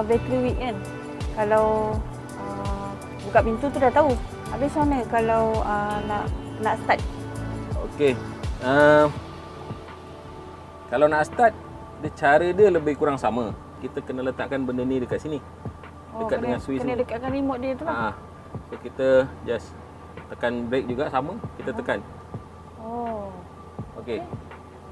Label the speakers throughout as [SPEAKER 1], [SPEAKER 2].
[SPEAKER 1] Battery weak kan. Kalau buka pintu tu dah tahu. Habis macam mana kalau nak start?
[SPEAKER 2] Okey. Kalau nak start, cara dia lebih kurang sama. Kita kena letakkan benda ni dekat sini. Dekat dengan switch
[SPEAKER 1] kena
[SPEAKER 2] ni.
[SPEAKER 1] dekatkan remote dia tu lah.
[SPEAKER 2] So kita just tekan brake juga sama, kita tekan.
[SPEAKER 1] Oh.
[SPEAKER 2] Okey.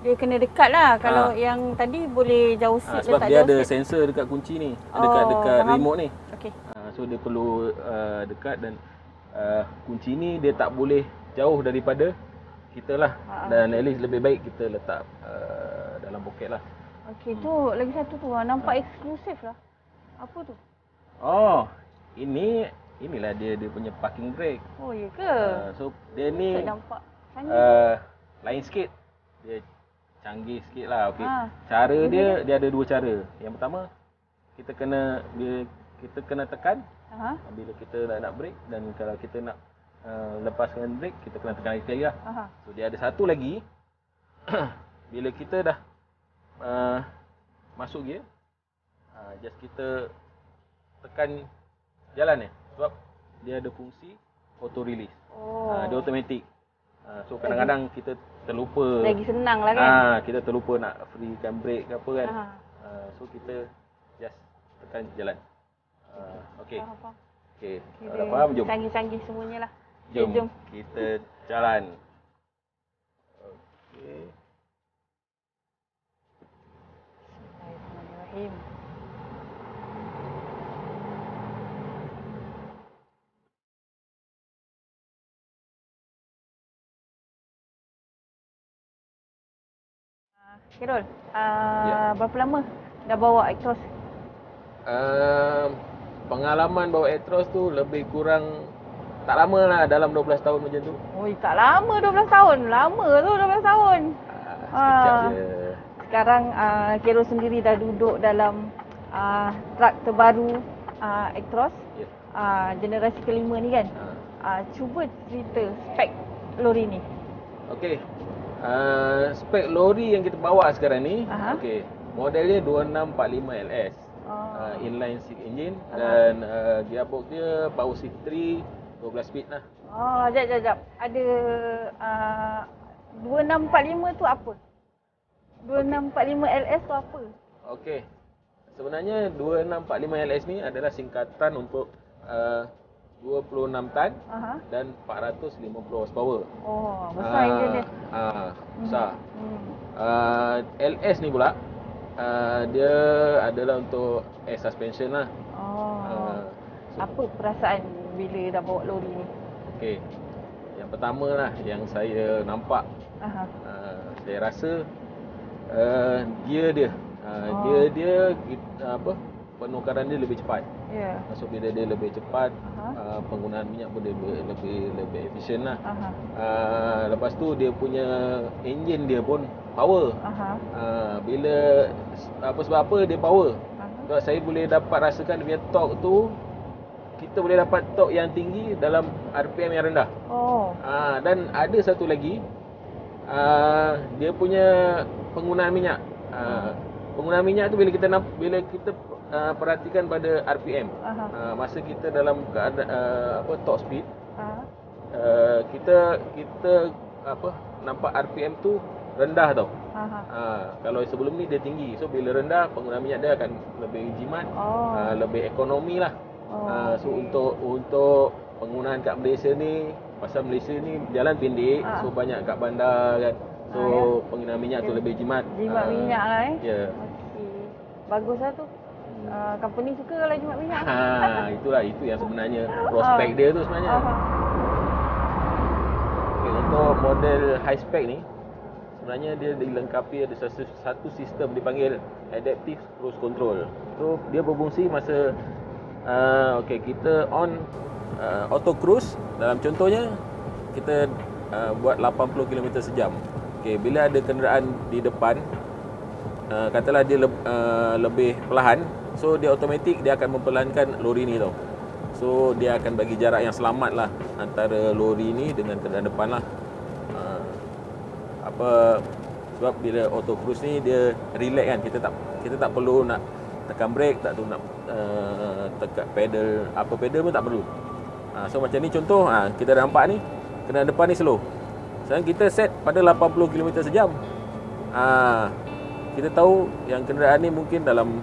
[SPEAKER 1] Dia kena dekat lah. Kalau yang tadi boleh jauh sikit.
[SPEAKER 2] Sebab dia ada sensor dekat kunci ni, dekat remote ni.
[SPEAKER 1] Okey.
[SPEAKER 2] So dia perlu dekat dan kunci ni dia tak boleh jauh daripada kita lah. Dan at least lebih baik kita letak dalam poket lah.
[SPEAKER 1] Okey, tu lagi satu tu nampak eksklusif lah. Apa tu?
[SPEAKER 2] Oh, inilah dia punya parking brake.
[SPEAKER 1] Oh, ya ke?
[SPEAKER 2] So dia ni
[SPEAKER 1] tak nampak.
[SPEAKER 2] Lain sikit. Dia canggih sikit lah. Okay. Cara dia ada dua cara. Yang pertama, kita kena tekan bila kita nak brake, dan kalau kita nak lepaskan brake, kita kena tekan lagi lah. So dia ada satu lagi. Bila kita dah masuk gear, just kita tekan jalan ni, sebab dia ada fungsi auto release. Dia automatic. So kadang-kadang kita terlupa.
[SPEAKER 1] Lagi senang lah kan.
[SPEAKER 2] Kita terlupa nak freekan brake ke apa kan. So kita just tekan jalan. Okey. Okey. Dah faham? Jom.
[SPEAKER 1] Canggih-canggih semuanya lah.
[SPEAKER 2] Jom. Kita jalan. Okey.
[SPEAKER 1] Bismillahirrahmanirrahim. Khairul, berapa lama dah bawa Actros?
[SPEAKER 2] Pengalaman bawa Actros tu lebih kurang tak lama lah, dalam 12 tahun macam tu.
[SPEAKER 1] Oh, tak lama 12 tahun. Lama tu 12 tahun.
[SPEAKER 2] Sekejap je.
[SPEAKER 1] Sekarang Khairul sendiri dah duduk dalam truk terbaru Actros. Generasi kelima ni kan. Cuba cerita spek lori ni.
[SPEAKER 2] Okey. Spek lori yang kita bawa sekarang ni, okey, modelnya 2645 LS. Inline six engine dan gearbox dia power shift 3 12 speed lah.
[SPEAKER 1] Jap. Ada 2645 tu apa? 2645 LS tu apa?
[SPEAKER 2] Okey. Sebenarnya 2645 LS ni adalah singkatan untuk 26 tan dan 450 horsepower.
[SPEAKER 1] Oh, besar enjin dia.
[SPEAKER 2] Besar. LS ni pula dia adalah untuk air suspension lah.
[SPEAKER 1] Apa perasaan bila dah bawa lori ni?
[SPEAKER 2] Okey. Yang pertama lah yang saya nampak, saya rasa gear dia penukaran dia lebih cepat. So bila dia lebih cepat, penggunaan minyak pun dia lebih efisien lah. Lepas tu dia punya enjin dia pun power. Bila sebab apa dia power? Sebab saya boleh dapat rasakan dia punya torque tu, kita boleh dapat torque yang tinggi dalam RPM yang rendah. Dan ada satu lagi, dia punya penggunaan minyak. Penggunaan minyak tu bila kita perhatikan pada RPM, masa kita dalam keadaan top speed, kita nampak RPM tu rendah tau. Kalau sebelum ni dia tinggi, so bila rendah penggunaan minyak dia akan lebih jimat, lebih ekonomi lah. So untuk penggunaan kat Malaysia ni, pasal Malaysia ni jalan pendek, so banyak kat bandar kan. So penggunaan minyak tu lebih jimat.
[SPEAKER 1] Jimat minyak lah
[SPEAKER 2] Ya.
[SPEAKER 1] Okey. Bagus lah tu. Company suka kalau jimat minyak.
[SPEAKER 2] Itu yang sebenarnya prospek dia tu sebenarnya. Okay, untuk model high spec ni, sebenarnya dia dilengkapi ada satu sistem dipanggil adaptive cruise control. So dia berfungsi masa kita on auto cruise. Dalam contohnya kita buat 80 km sejam. Okey, bila ada kenderaan di depan, katalah dia lebih perlahan, so dia automatik dia akan memperlahankan lori ni tau. So dia akan bagi jarak yang selamat lah antara lori ni dengan kenderaan depan lah. Sebab bila auto cruise ni dia relax kan, kita tak perlu nak tekan brake, tak tahu nak tekan pedal, apa pedal pun tak perlu. So macam ni contoh, kita dah nampak ni, kenderaan depan ni slow. Sekarang kita set pada 80 km sejam. Kita tahu yang kenderaan ni mungkin dalam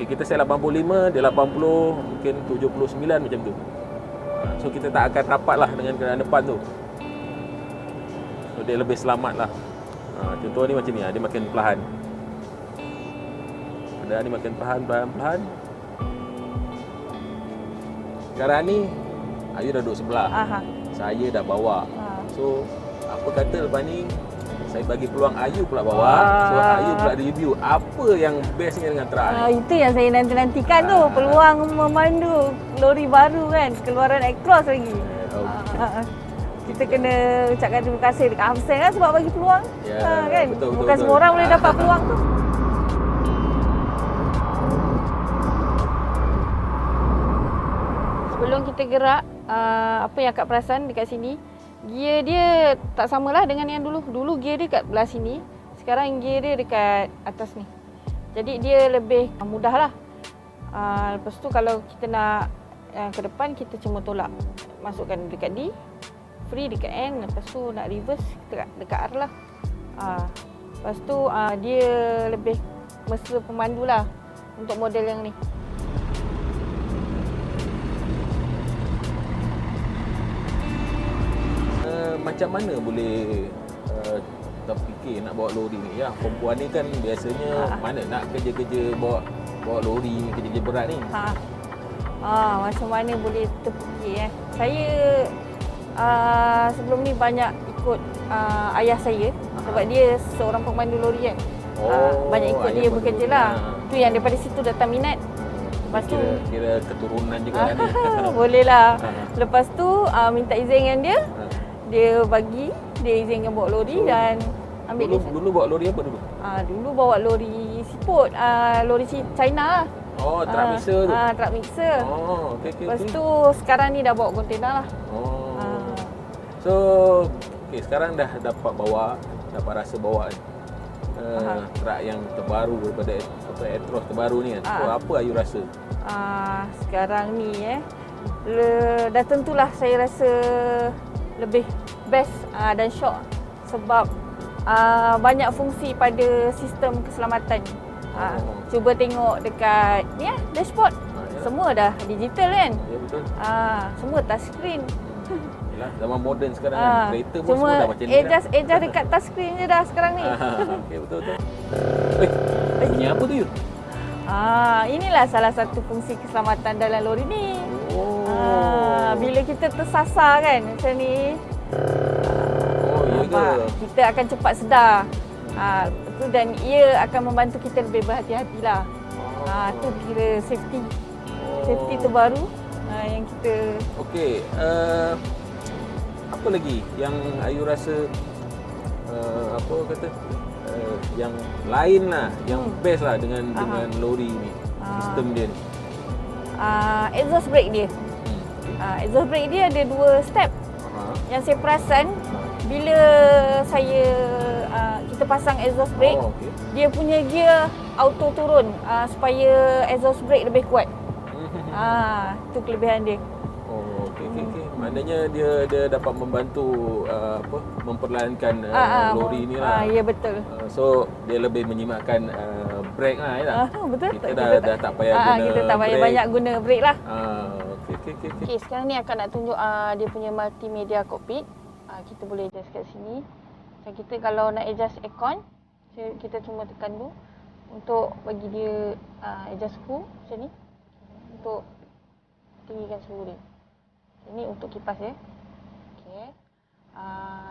[SPEAKER 2] kita set 85, dia 80, mungkin 79 macam tu. So kita tak akan rapat lah dengan kenderaan depan tu. So dia lebih selamat lah. Contoh ni macam ni, dia makin perlahan. Kenderaan ni makin perlahan. Sekarang ni Ayu dah duduk sebelah. Saya dah bawa. So apa kata lepas ni saya bagi peluang Ayu pula bawa. So Ayu pula review apa yang bestnya dengan truk ni.
[SPEAKER 1] Itu yang saya nanti-nantikan tu, peluang memandu lori baru kan, keluaran Actros lagi. Kita kena ucapkan terima kasih dekat Hamsan kan sebab bagi peluang. Kan? Bukan semua orang boleh dapat peluang tu. Sebelum kita gerak, apa yang Kak perasan dekat sini, gear dia tak samalah dengan yang dulu. Dulu gear dia kat belah sini, sekarang gear dia dekat atas ni. Jadi dia lebih mudah lah. Lepas tu kalau kita nak ke depan, kita cuma tolak. Masukkan dekat D, free dekat N. Lepas tu nak reverse dekat R lah. Lepas tu dia lebih mesra pemandu lah untuk model yang ni.
[SPEAKER 2] Macam mana boleh terfikir nak bawa lori ni? Ya, perempuan ni kan biasanya mana nak kerja-kerja bawa lori, kerja-kerja berat ni.
[SPEAKER 1] Macam mana boleh terfikir Saya sebelum ni banyak ikut ayah saya sebab dia seorang pemandu lori kan. Banyak ikut dia bekerja lah. Tu yang daripada situ datang minat. Lepas tu
[SPEAKER 2] kira keturunan juga kan.
[SPEAKER 1] Boleh lah. Lepas tu minta izin dengan dia. Dia izinkan bawa lori dan ambil lesen.
[SPEAKER 2] Dulu bawa lori apa dulu?
[SPEAKER 1] Dulu bawa lori siput, lori China lah.
[SPEAKER 2] Truck mixer tu.
[SPEAKER 1] Truck mixer.
[SPEAKER 2] Okay.
[SPEAKER 1] Lepas tu sekarang ni dah bawa kontainer lah.
[SPEAKER 2] So, sekarang dah dapat rasa bawa truck yang terbaru daripada Actros terbaru ni kan. So, apa Ayu rasa?
[SPEAKER 1] Sekarang ni dah tentulah saya rasa lebih best dan shock sebab banyak fungsi pada sistem keselamatan. Cuba tengok dekat ni dashboard. Semua dah digital kan?
[SPEAKER 2] Ya, betul.
[SPEAKER 1] Semua touchscreen.
[SPEAKER 2] Yalah, zaman moden sekarang kan. Kereta pun semua dah macam ni dah.
[SPEAKER 1] Adjust dekat touchscreen je dah sekarang ni.
[SPEAKER 2] Okey, betul. Bunyi apa tu, Yu?
[SPEAKER 1] Inilah salah satu fungsi keselamatan dalam lori ni. Bila kita tersasar kan macam ni,
[SPEAKER 2] ya ke?
[SPEAKER 1] kita akan cepat sedar. Dan ia akan membantu kita lebih berhati-hati lah. Tu kira safety terbaru yang kita.
[SPEAKER 2] Okey, apa lagi yang Ayu rasa yang lain lah, yang best lah dengan lori ni, sistem dia ni?
[SPEAKER 1] Exhaust brake dia. Exhaust brake dia ada 2 step. Yang saya perasan bila kita pasang exhaust brake, dia punya gear auto turun supaya exhaust brake lebih kuat. Tu kelebihan dia.
[SPEAKER 2] Okey. Maknanya dia dapat membantu memperlahankan lori ni lah.
[SPEAKER 1] Ya, betul.
[SPEAKER 2] So dia lebih menyimakkan brake lah ya.
[SPEAKER 1] Betul.
[SPEAKER 2] Kita dah tak payah guna
[SPEAKER 1] kita tak payah banyak guna brake lah.
[SPEAKER 2] Okey.
[SPEAKER 1] Sekarang ni akan nak tunjuk dia punya multimedia cockpit. Kita boleh adjust kat sini. Macam kita kalau nak adjust aircon, kita cuma tekan tu untuk bagi dia adjust suhu macam ni. Untuk tinggikan suhu dia. Ini untuk kipas ya. Okey.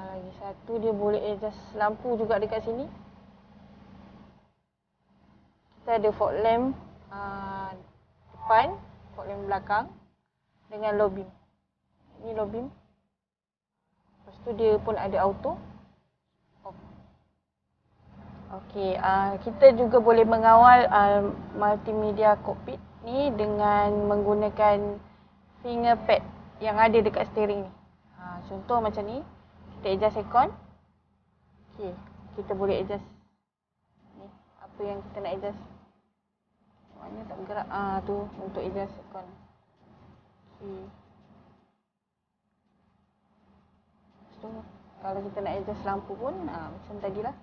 [SPEAKER 1] Lagi satu dia boleh adjust lampu juga dekat sini. Kita ada fog lamp depan, fog lamp belakang dengan low beam. Ini low beam. Lepas tu dia pun ada auto off. Okey, kita juga boleh mengawal multimedia cockpit ni dengan menggunakan finger pad yang ada dekat steering ni. Contoh macam ni, kita adjust aircon. Okey, kita boleh adjust ni apa yang kita nak adjust. Ini tak bergerak. Tu untuk adjust aircon. Okey. So, kalau kita nak adjust lampu pun macam tadilah.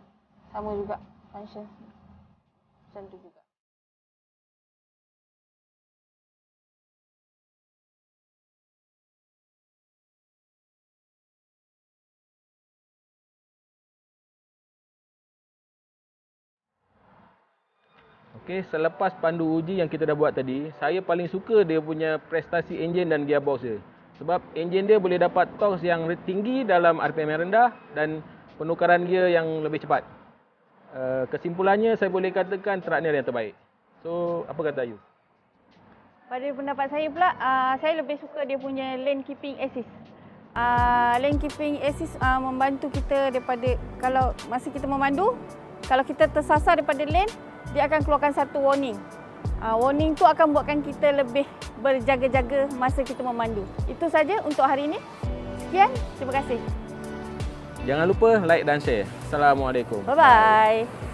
[SPEAKER 1] Sama juga function. Macam tu juga.
[SPEAKER 2] Okey, selepas pandu uji yang kita dah buat tadi, saya paling suka dia punya prestasi enjin dan gearbox dia. Sebab enjin dia boleh dapat torque yang tinggi dalam RPM yang rendah dan penukaran gear yang lebih cepat. Kesimpulannya saya boleh katakan truk ni yang terbaik. So, apa kata Ayu?
[SPEAKER 1] Pada pendapat saya pula, saya lebih suka dia punya lane keeping assist. Lane keeping assist membantu kita daripada kalau masa kita memandu, kalau kita tersasar daripada lane, dia akan keluarkan satu warning. Warning tu akan buatkan kita lebih berjaga-jaga masa kita memandu. Itu saja untuk hari ini. Sekian, terima kasih.
[SPEAKER 2] Jangan lupa like dan share. Assalamualaikum.
[SPEAKER 1] Bye-bye.